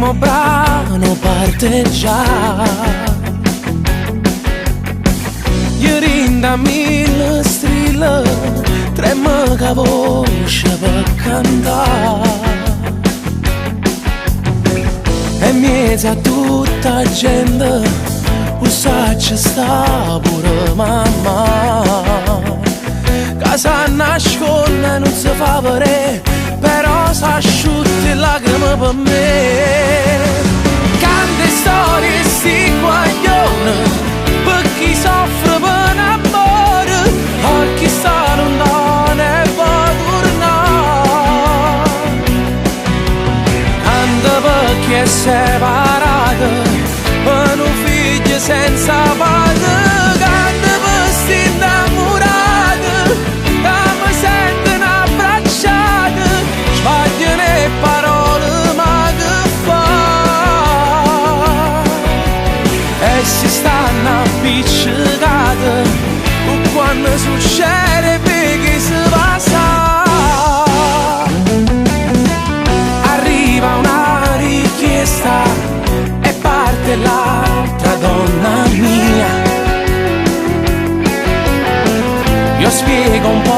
primo brano parte già. Io rinda mille strilla, trema che voce per cantare. E in mezzo a tutta la gente, usaccia sta pure mamma. Casa nasconde non si fa vedere, però s'asciutte lacrime per me. Cante storie sti guaglione, per chi soffre per amore, per chi sta lontano e va tornare. Canta per chi è separato, per un figlio senza padre. Canta per sti innamorati, che mi sentono abbracciati, sbagliano le parole ma che fa? E si stanno appiccicati quando succede perché si passa. Arriva una richiesta e parte l'altra donna mia. Io spiego un po'